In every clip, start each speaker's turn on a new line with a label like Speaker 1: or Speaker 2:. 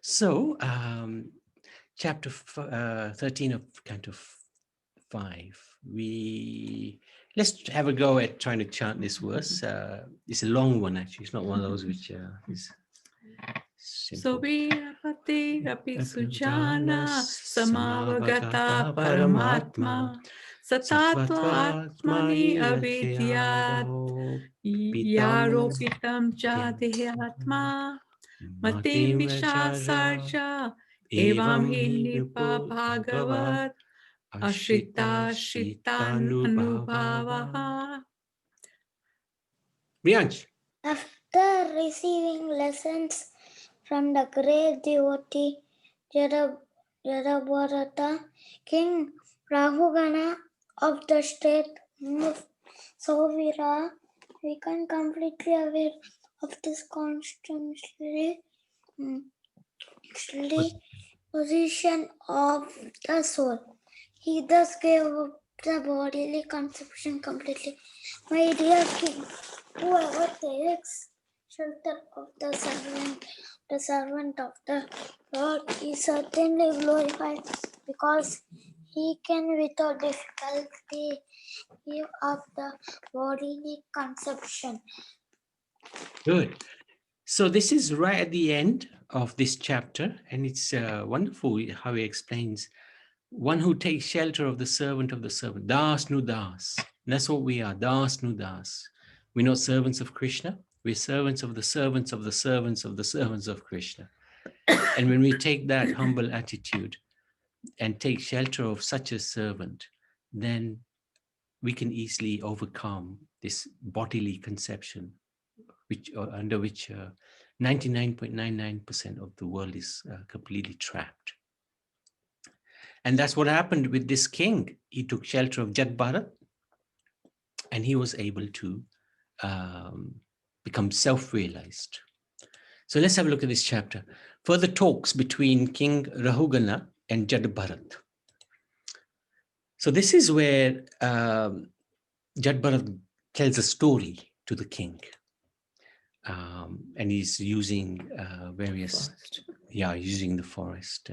Speaker 1: So, chapter 13 of Canto 5. Let's have a go at trying to chant this verse. It's a long one, actually. It's not one of those which is simple.
Speaker 2: Sovirapati rapi sujana samavagata paramatma satatva atmani avidya yaropitam chadehatma matim vishasarja evam hi nipa bhagavat ashrita shritan anubhavaha.
Speaker 1: Brianch.
Speaker 3: After receiving lessons from the great devotee Jadabharata, King Rahugana of the state of Sauvira, became completely aware of this constantly position of the soul. He thus gave up the bodily conception completely. My dear king, whoever takes shelter of the servant of the Lord is certainly glorified, because he can without difficulty give up the bodily conception.
Speaker 1: Good. So this is right at the end of this chapter, and it's wonderful how he explains one who takes shelter of the servant, das nu das. And that's what we are, das nu das. We're not servants of Krishna, we're servants of the servants of the servants of the servants of Krishna. And when we take that humble attitude and take shelter of such a servant, then we can easily overcome this bodily conception, under which 99.99% of the world is completely trapped. And that's what happened with this king. He took shelter of Jadbharat, and he was able to become self-realized. So let's have a look at this chapter. Further talks between King Rahugana and Jadbharat. So this is where Jadbharat tells a story to the king. And he's using various, using the forest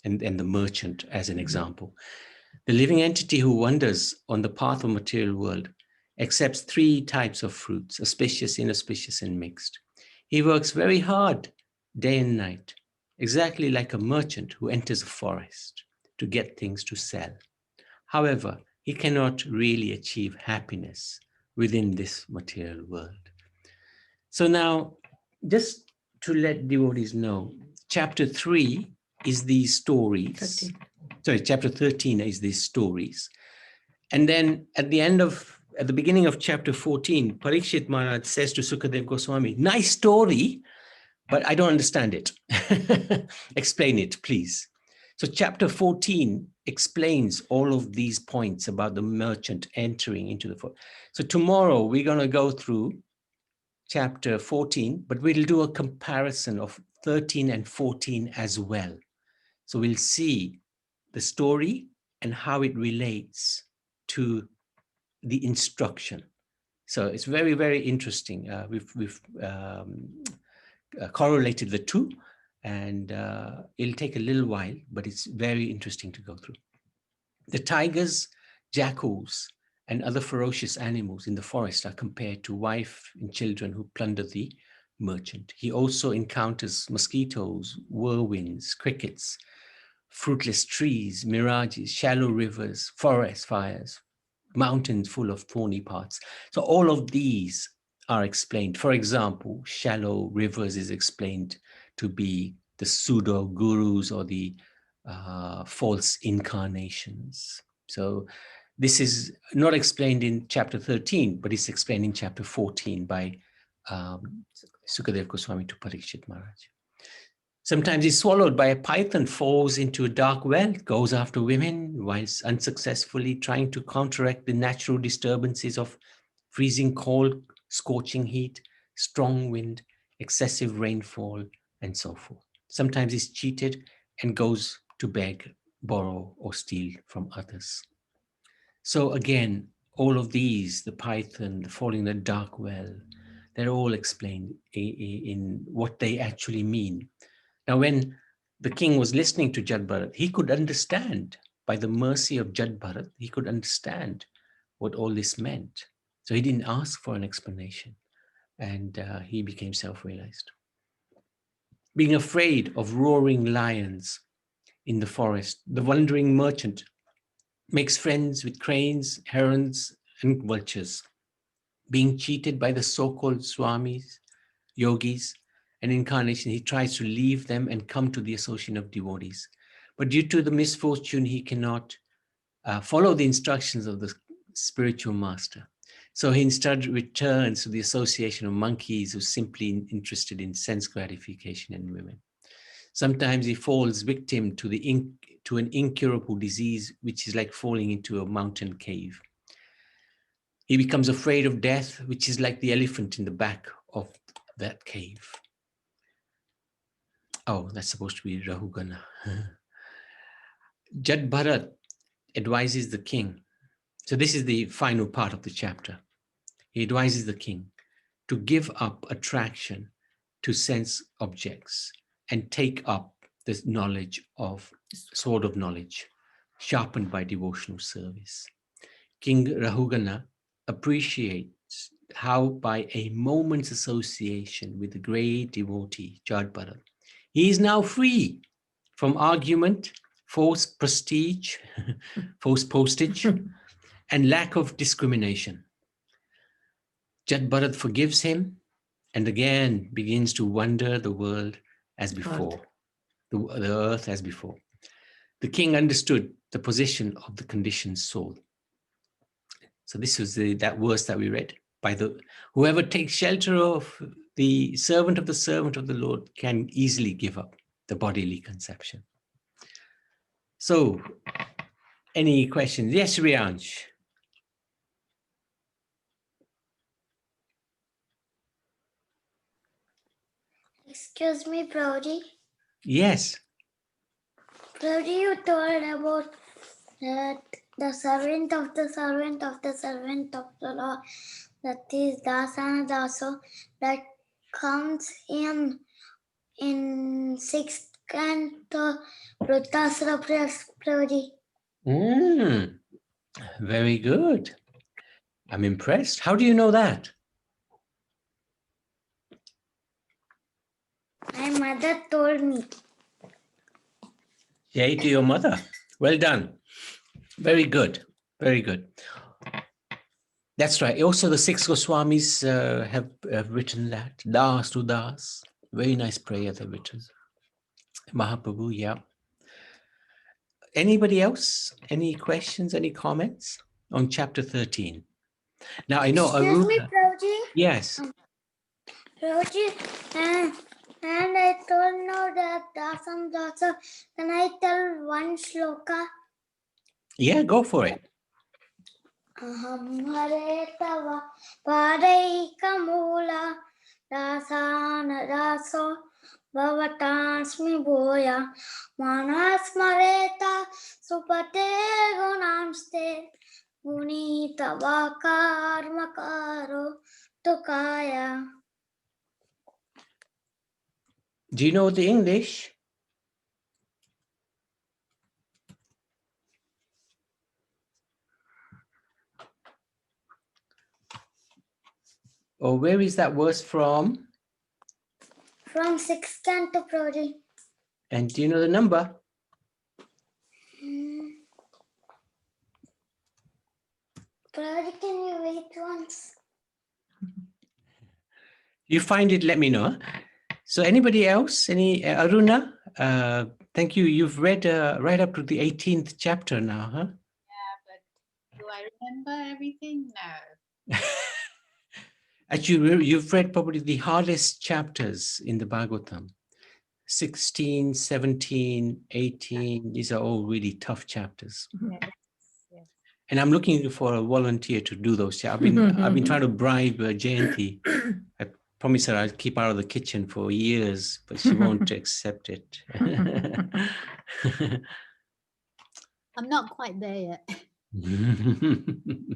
Speaker 1: and the merchant as an example. The living entity who wanders on the path of material world accepts three types of fruits: auspicious, inauspicious, and mixed. He works very hard day and night, exactly like a merchant who enters a forest to get things to sell. However, he cannot really achieve happiness within this material world. So now, just to let devotees know, chapter 3 is these stories.
Speaker 2: 13.
Speaker 1: Sorry, chapter 13 is these stories. And then at the beginning of chapter 14, Parikshit Maharaj says to Sukadev Goswami, nice story, but I don't understand it. Explain it, please. So chapter 14 explains all of these points about the merchant entering into the forest. So tomorrow we're going to go through chapter 14, but we'll do a comparison of 13 and 14 as well. So we'll see the story and how it relates to the instruction. So it's very, very interesting. We've correlated the two, and it'll take a little while, but it's very interesting to go through. The tigers, jackals, and other ferocious animals in the forest are compared to wife and children who plunder the merchant. He also encounters mosquitoes, whirlwinds, crickets, fruitless trees, mirages, shallow rivers, forest fires, mountains full of thorny paths. So all of these are explained. For example, shallow rivers is explained to be the pseudo gurus or the false incarnations. So this is not explained in chapter 13, but it's explained in chapter 14 by Sukadev Goswami to Parikshit Maharaj. Sometimes he's swallowed by a python, falls into a dark well, goes after women, whilst unsuccessfully trying to counteract the natural disturbances of freezing cold, scorching heat, strong wind, excessive rainfall, and so forth. Sometimes he's cheated and goes to beg, borrow, or steal from others. So again, all of these, the python, the falling in the dark well, they're all explained in what they actually mean. Now, when the king was listening to Jad Bharat, he could understand, by the mercy of Jad Bharat, he could understand what all this meant. So he didn't ask for an explanation, and he became self-realized. Being afraid of roaring lions in the forest, the wandering merchant makes friends with cranes, herons, and vultures. Being cheated by the so-called swamis, yogis, and incarnation, he tries to leave them and come to the association of devotees. But due to the misfortune, he cannot follow the instructions of the spiritual master. So he instead returns to the association of monkeys who are simply interested in sense gratification and women. Sometimes he falls victim to an incurable disease, which is like falling into a mountain cave. He becomes afraid of death, which is like the elephant in the back of that cave. Oh, that's supposed to be Rahugana. Jad Bharat advises the king. So this is the final part of the chapter. He advises the king to give up attraction to sense objects and take up this knowledge of sword of knowledge, sharpened by devotional service. King Rahugana appreciates how by a moment's association with the great devotee, Jad Bharat, he is now free from argument, false prestige, false postage, and lack of discrimination. Jad Bharat forgives him and again begins to wander the world as before, the earth as before. The king understood the position of the conditioned soul. So this was that verse that we read. Whoever takes shelter of the servant of the Lord can easily give up the bodily conception. So, any questions? Yes, Riansh.
Speaker 3: Excuse me, Prabhuji.
Speaker 1: Yes.
Speaker 3: Prabhuji, you told about that the servant of the servant of the servant of the Lord, that is Dasana Daso, that comes in 6th Canto, Rutasra Prabhuji.
Speaker 1: Very good. I'm impressed. How do you know that?
Speaker 3: My mother told me.
Speaker 1: Yay to your mother. Well done. Very good. Very good. That's right. Also, the 6 Goswamis have written that. Das to Das. Very nice prayer they've written. Mahaprabhu, yeah. Anybody else? Any questions, any comments on chapter 13? Now, I know
Speaker 3: Excuse me,
Speaker 1: Aruna.
Speaker 3: Prabhuji.
Speaker 1: Yes.
Speaker 3: Prabhuji, and I told now that Dasam Dasa. Can I tell one shloka?
Speaker 1: Yeah, go for it.
Speaker 3: Aham hare tava paraika mula dasana daso bhavatasmi boya manasmareta supate gunamste gunita vakarmakaro tukaya.
Speaker 1: Do you know the English? Or where is that verse from?
Speaker 3: From 6th Canto, Prabhuji.
Speaker 1: And do you know the number?
Speaker 3: Prabhuji, can you wait once?
Speaker 1: You find it, let me know. So anybody else? Any Aruna? Thank you. You've read right up to the 18th chapter now, huh?
Speaker 2: Yeah, but do I remember everything? No.
Speaker 1: Actually, you've read probably the hardest chapters in the Bhagavatam. 16, 17, 18, these are all really tough chapters.
Speaker 2: Yes. Yes.
Speaker 1: And I'm looking for a volunteer to do those. I've been trying to bribe Jayanti. I promised her I'd keep her out of the kitchen for years, but she won't accept it.
Speaker 2: I'm not quite there yet. I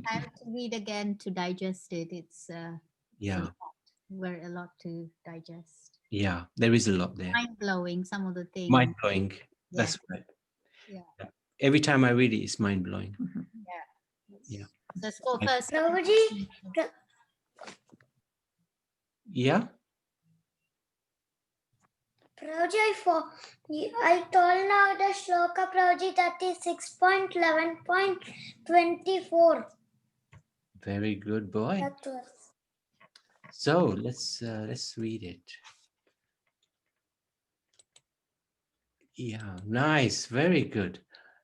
Speaker 2: have to read again to digest it. It's
Speaker 1: Yeah.
Speaker 2: a lot to digest.
Speaker 1: Yeah, there is a lot there.
Speaker 2: Mind blowing, some of the things.
Speaker 1: Mind blowing. That's right.
Speaker 2: Yeah.
Speaker 1: Every time I read it, it's mind blowing. Yeah.
Speaker 2: Let's go first.
Speaker 3: Prabhuji,
Speaker 1: Yeah.
Speaker 3: Prabhuji, I told now the shloka, Prabhuji, that is 6.11.24.
Speaker 1: Very good boy.
Speaker 3: That was.
Speaker 1: So let's read it. Yeah, nice, very good.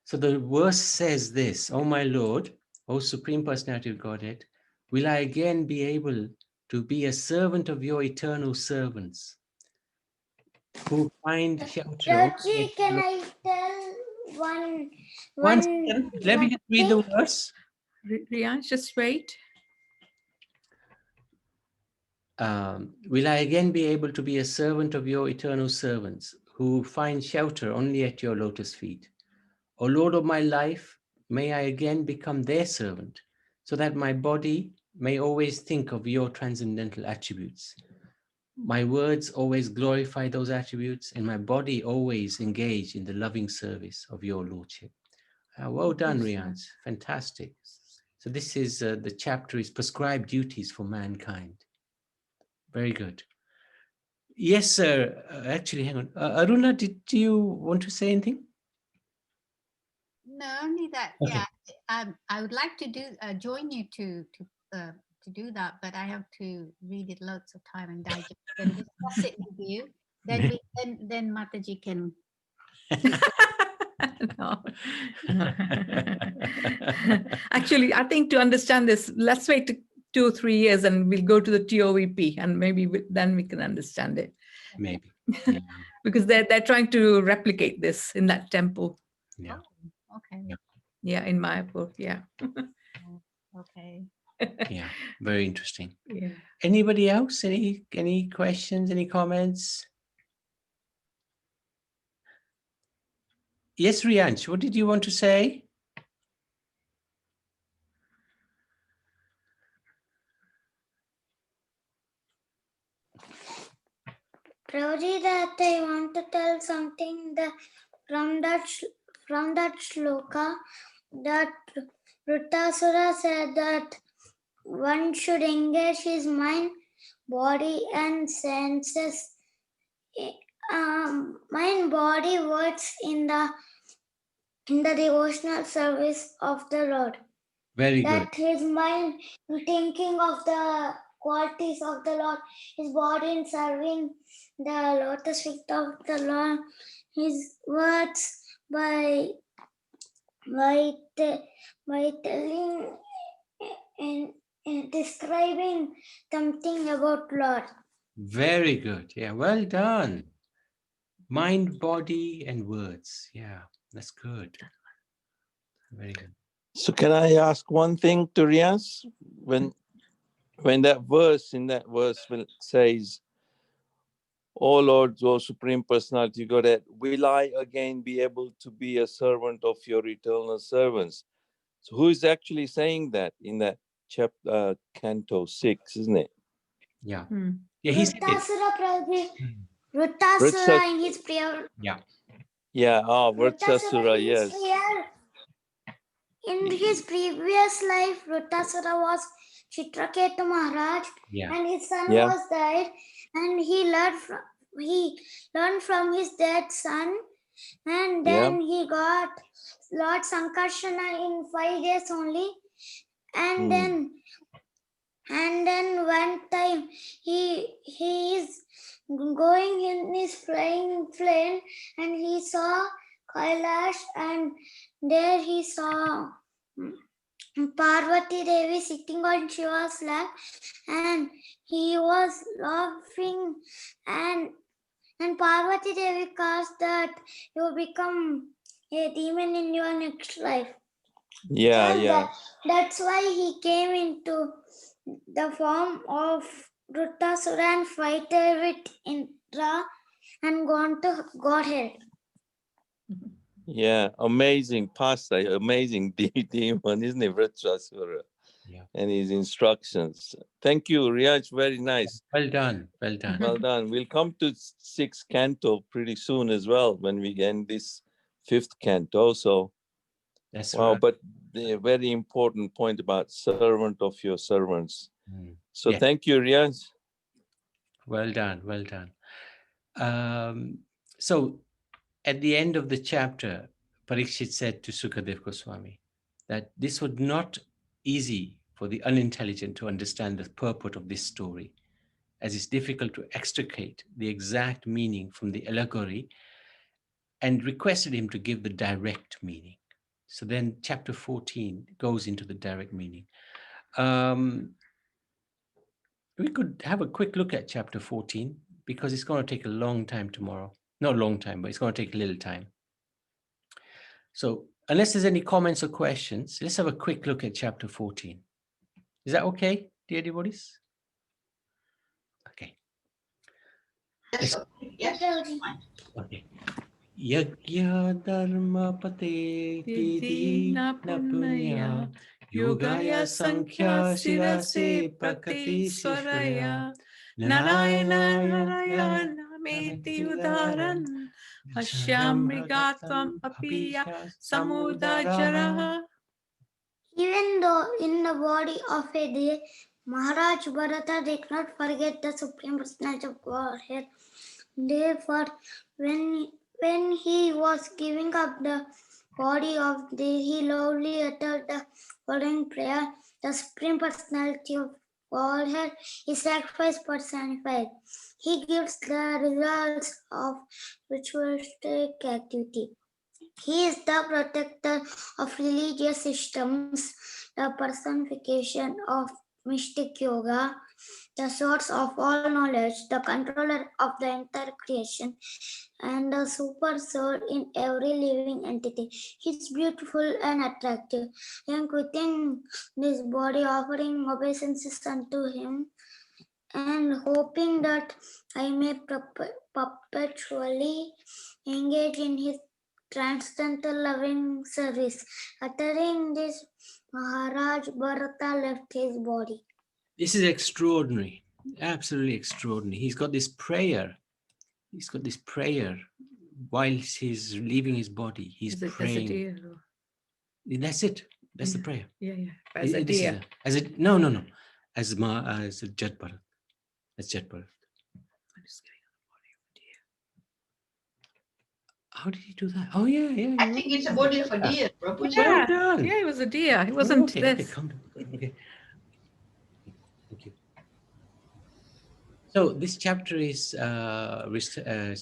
Speaker 1: So the verse says this: "O my Lord, O Supreme Personality of Godhead, will I again be able to be a servant of your eternal servants who find shelter?"
Speaker 3: Prabhuji, can I tell one
Speaker 1: second. Let me just read the verse.
Speaker 4: Riyan, just wait.
Speaker 1: Will I again be able to be a servant of your eternal servants who find shelter only at your lotus feet? O Lord of my life, may I again become their servant, so that my body may always think of your transcendental attributes. My words always glorify those attributes, and my body always engage in the loving service of your Lordship. Well done, Riaz. Fantastic. So this is the chapter is prescribed duties for mankind. Very good. Yes, sir. Actually, hang on. Aruna, did you want to say anything?
Speaker 2: No, only that.
Speaker 1: Okay.
Speaker 2: Yeah, I would like to join you to do that, but I have to read it lots of time and digest and discuss it with you. Then then Mataji can.
Speaker 4: No. Actually, I think to understand this, let's wait 2 or 3 years and we'll go to the TOVP and maybe then we can understand it.
Speaker 1: Maybe. Yeah.
Speaker 4: Because they're trying to replicate this in that temple.
Speaker 1: Yeah.
Speaker 2: Okay.
Speaker 4: Yeah, in Mayapur. Yeah.
Speaker 2: Okay.
Speaker 1: Yeah. Very interesting.
Speaker 4: Yeah.
Speaker 1: Anybody else? Any questions? Any comments? Yes, Rianch, what did you want to say?
Speaker 3: Prabhuji, that I want to tell something that from that shloka, that Vrittasura said that one should engage his mind, body, and senses. Mind, body, words in the devotional service of the Lord.
Speaker 1: Very good.
Speaker 3: That his mind thinking of the qualities of the Lord, his body in serving the lotus feet of the Lord, his words by telling and describing something about Lord.
Speaker 1: Very good. Yeah, well done. Mind, body, and words. Yeah, that's good. Very good.
Speaker 5: So can I ask one thing to Riaz? When that verse, when it says, "O Lord, O Supreme Personality, God, will I again be able to be a servant of your eternal servants?" So who is actually saying that in that chapter, Canto 6, isn't it?
Speaker 1: Yeah.
Speaker 4: Hmm.
Speaker 1: Yeah, he said it.
Speaker 3: Vrittasura Prabhuji. Vrittasura in his prayer.
Speaker 1: Yeah.
Speaker 5: Yeah,
Speaker 3: Vrittasura
Speaker 5: Vrittasura,
Speaker 3: in his
Speaker 5: yes.
Speaker 3: prayer. In his previous life, Vrittasura was Chitraketu Maharaj,
Speaker 1: Yeah.
Speaker 3: and his son
Speaker 5: Yeah.
Speaker 3: was died, and he learned from his dead son, and then he got Lord Sankarsana in 5 days only, and then one time he is going in his flying plane, and he saw Kailash, and there he saw Parvati Devi sitting on Shiva's lap, and he was laughing, and Parvati Devi caused that you will become a demon in your next life.
Speaker 5: Yeah,
Speaker 3: And
Speaker 5: yeah.
Speaker 3: that's why he came into the form of Vrittasura and fighted with Indra and gone to Godhead.
Speaker 5: Yeah, amazing pastime, amazing demon, isn't it, Vrittasura?
Speaker 1: Yeah.
Speaker 5: and his instructions. Thank you, Riyaj. Very nice.
Speaker 1: Well done. Well done.
Speaker 5: Well done. We'll come to 6th canto pretty soon as well when we end this 5th canto. So,
Speaker 1: That's
Speaker 5: wow,
Speaker 1: right.
Speaker 5: but the very important point about servant of your servants.
Speaker 1: Mm.
Speaker 5: So
Speaker 1: Yeah.
Speaker 5: thank you, Riyaj.
Speaker 1: Well done. Well done. So at the end of the chapter, Parikshit said to Sukadev Goswami that this was not easy for the unintelligent to understand the purport of this story, as it's difficult to extricate the exact meaning from the allegory, and requested him to give the direct meaning. So then chapter 14 goes into the direct meaning. We could have a quick look at chapter 14 because it's going to take a long time tomorrow. Not a long time, but it's going to take a little time. So unless there's any comments or questions, let's have a quick look at chapter 14. Is that okay, dear devotees? Okay.
Speaker 2: Yes, yes, fine.
Speaker 1: Okay. Yagya dharma pate kidi na punya yogaya sankhya sirase prakati swaraya
Speaker 4: Narayana
Speaker 1: narayana
Speaker 4: Narayana udaran Ashyamrigatvam apiya samudajaraha.
Speaker 3: Even though in the body of a deer, Maharaj Bharata did not forget the Supreme Personality of Godhead. Therefore, when he was giving up the body of the deer, he loudly uttered the following prayer: The Supreme Personality of Godhead is sacrifice personified. He gives the results of ritualistic activity. He is the protector of religious systems, the personification of mystic yoga, the source of all knowledge, the controller of the entire creation, and the super soul in every living entity. He is beautiful and attractive. I am quitting this body, offering obeisances unto him, and hoping that I may perpetually engage in his transcendental loving service. Uttering this, Maharaj Bharata left his body.
Speaker 1: This is extraordinary, absolutely extraordinary. He's got this prayer. He's got this prayer whilst he's leaving his body. He's
Speaker 4: Is it as a
Speaker 1: praying.
Speaker 4: deer?
Speaker 1: That's it. That's the prayer.
Speaker 4: Yeah, yeah. As a
Speaker 1: This is
Speaker 4: deer.
Speaker 1: no. As a Jat Bharat. As Jat Bharat.
Speaker 4: I'm just getting on the body of a deer.
Speaker 1: How did he do that? Oh yeah.
Speaker 2: I think it's a body of a deer, Prabhuji.
Speaker 1: Well done.
Speaker 4: Yeah, it was a deer. It wasn't
Speaker 1: okay,
Speaker 4: this.
Speaker 1: calm down. Okay. Thank you. So this chapter is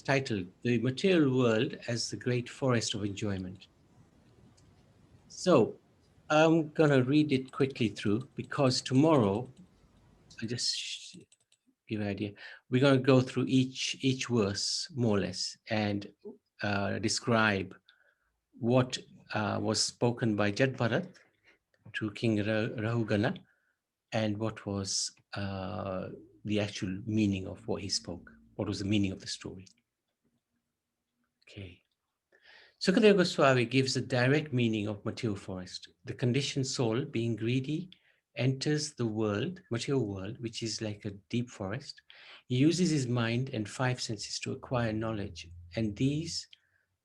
Speaker 1: titled "The Material World as the Great Forest of Enjoyment." So I'm gonna read it quickly through because tomorrow, I just give an idea. We're gonna go through each verse more or less and describe what was spoken by Jat Bharat to King Rahugana and what was the actual meaning of what he spoke. What was the meaning of the story? Okay. Sukadeva Goswami gives a direct meaning of material forest. The conditioned soul, being greedy, enters the world, material world, which is like a deep forest. He uses his mind and 5 senses to acquire knowledge, and these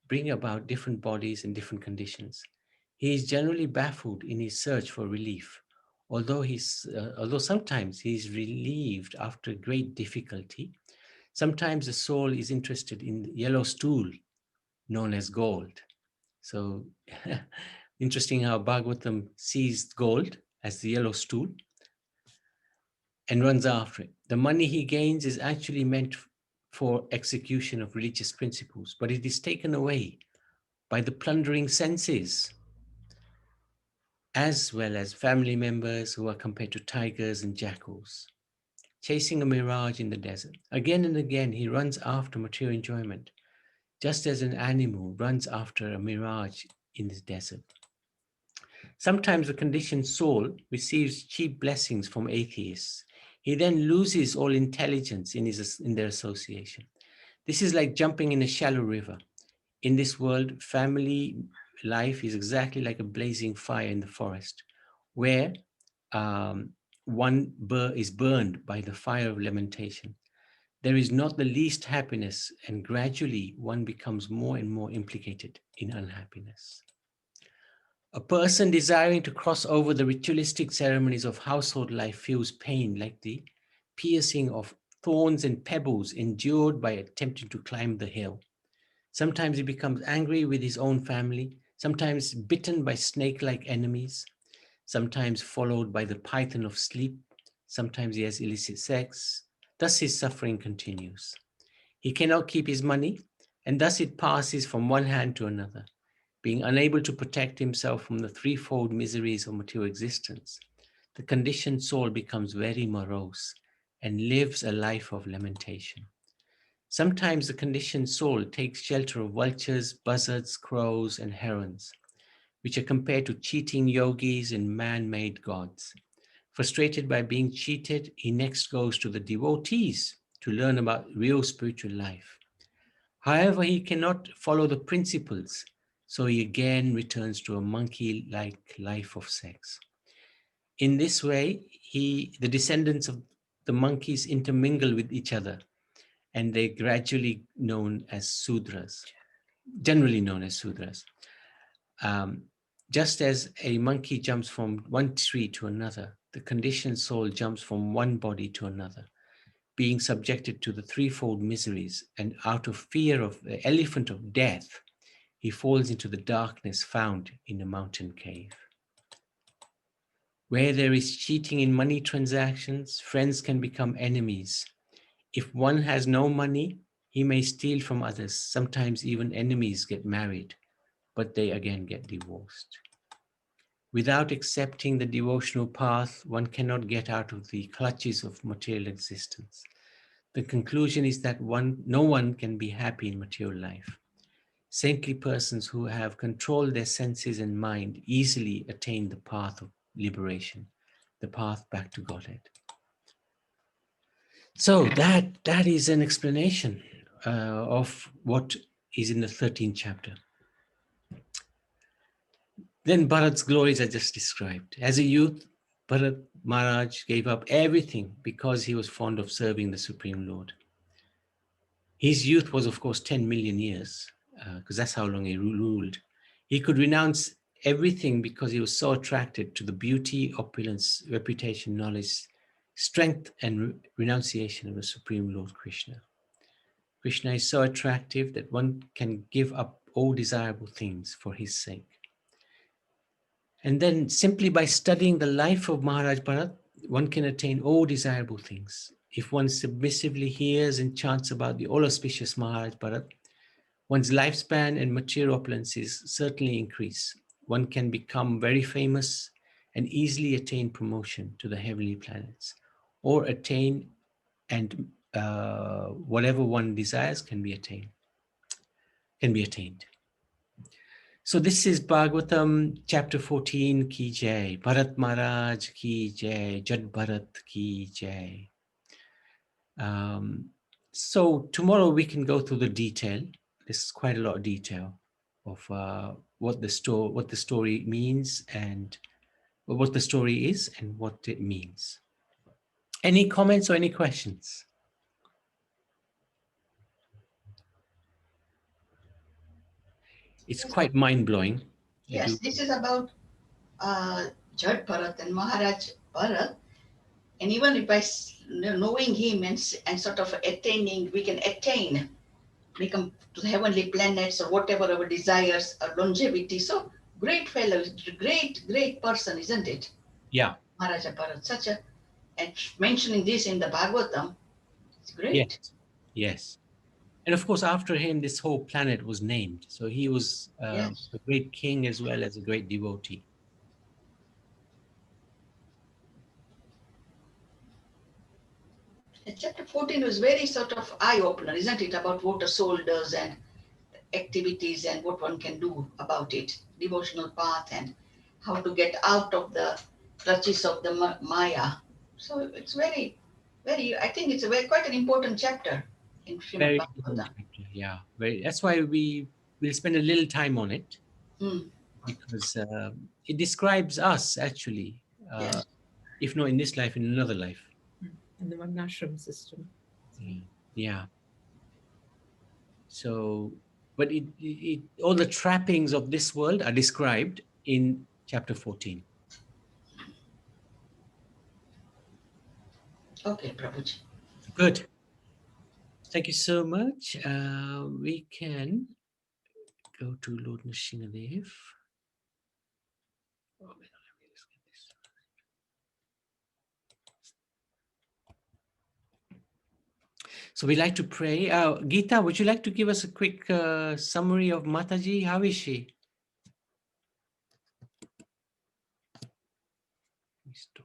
Speaker 1: bring about different bodies and different conditions. He is generally baffled in his search for relief, although sometimes he is relieved after great difficulty. Sometimes the soul is interested in the yellow stool known as gold. So interesting how Bhagavatam sees gold as the yellow stool and runs after it. The money he gains is actually meant for execution of religious principles, but it is taken away by the plundering senses, as well as family members who are compared to tigers and jackals, chasing a mirage in the desert. Again and again, he runs after material enjoyment, just as an animal runs after a mirage in the desert. Sometimes the conditioned soul receives cheap blessings from atheists. He then loses all intelligence in their association. This is like jumping in a shallow river. In this world, family life is exactly like a blazing fire in the forest, where one is burned by the fire of lamentation, there is not the least happiness, and gradually one becomes more and more implicated in unhappiness. A person desiring to cross over the ritualistic ceremonies of household life feels pain like the piercing of thorns and pebbles endured by attempting to climb the hill. Sometimes he becomes angry with his own family, sometimes bitten by snake-like enemies, sometimes followed by the python of sleep, sometimes he has illicit sex. Thus his suffering continues. He cannot keep his money, and thus it passes from one hand to another. Being unable to protect himself from the threefold miseries of material existence, the conditioned soul becomes very morose and lives a life of lamentation. Sometimes the conditioned soul takes shelter of vultures, buzzards, crows, and herons, which are compared to cheating yogis and man-made gods. Frustrated by being cheated, he next goes to the devotees to learn about real spiritual life. However, he cannot follow the principles, so he again returns to a monkey-like life of sex. In this way, the descendants of the monkeys intermingle with each other, and they're gradually known as Sudras, generally known as Sudras. Just as a monkey jumps from one tree to another, the conditioned soul jumps from one body to another, being subjected to the threefold miseries, and out of fear of the elephant of death, he falls into the darkness found in a mountain cave. Where there is cheating in money transactions, friends can become enemies. If one has no money, he may steal from others. Sometimes even enemies get married, but they again get divorced. Without accepting the devotional path, one cannot get out of the clutches of material existence. The conclusion is that no one can be happy in material life. Saintly persons who have controlled their senses and mind easily attain the path of liberation, the path back to Godhead. So that is an explanation of what is in the 13th chapter. Then Bharat's glories are just described. As a youth, Bharat Maharaj gave up everything because he was fond of serving the Supreme Lord. His youth was, of course, 10 million years, because that's how long he ruled. He could renounce everything because he was so attracted to the beauty, opulence, reputation, knowledge, strength, and renunciation of the Supreme Lord Krishna. Krishna is so attractive that one can give up all desirable things for his sake. And then simply by studying the life of Maharaj Bharat, one can attain all desirable things. If one submissively hears and chants about the all-auspicious Maharaj Bharat, one's lifespan and material opulences certainly increase. One can become very famous and easily attain promotion to the heavenly planets, or attain and whatever one desires can be attained. So this is Bhagavatam chapter 14 ki jai, Bharat Maharaj ki jai, Jad Bharat ki jai. So tomorrow we can go through the detail. This is quite a lot of detail of what the story means and what the story is and what it means. Any comments or any questions? It's quite mind-blowing.
Speaker 6: Yes, this is about Jad Bharat and Maharaj Bharat. And even if by knowing him and sort of attaining, we can attain, become to the heavenly planets or whatever our desires or longevity. So great fellow, great person, isn't it?
Speaker 1: Yeah.
Speaker 6: Maharaja Bharat, such a, and mentioning this in the Bhagavatam, it's great.
Speaker 1: Yes. And of course, after him, this whole planet was named. So he was
Speaker 6: Yes.
Speaker 1: a great king as well as a great devotee.
Speaker 6: And chapter 14 was very sort of eye-opener, isn't it? About what a soul does and activities and what one can do about it, devotional path and how to get out of the clutches of the Maya. So it's very, I think it's quite an important chapter in Srimad
Speaker 1: Very
Speaker 6: Bhagavatam.
Speaker 1: important chapter, yeah. That's why we'll spend a little time on it,
Speaker 6: Mm.
Speaker 1: because it describes us actually.
Speaker 6: Yes.
Speaker 1: if not in this life, in another life.
Speaker 4: In the Varnashram system.
Speaker 1: Yeah. So, but all the trappings of this world are described in chapter 14.
Speaker 6: Okay, Prabhuji.
Speaker 1: Good. Thank you so much. We can go to Lord Nrsimhadev. So we like to pray. Geeta, would you like to give us a quick summary of Mataji? How is she? Stop.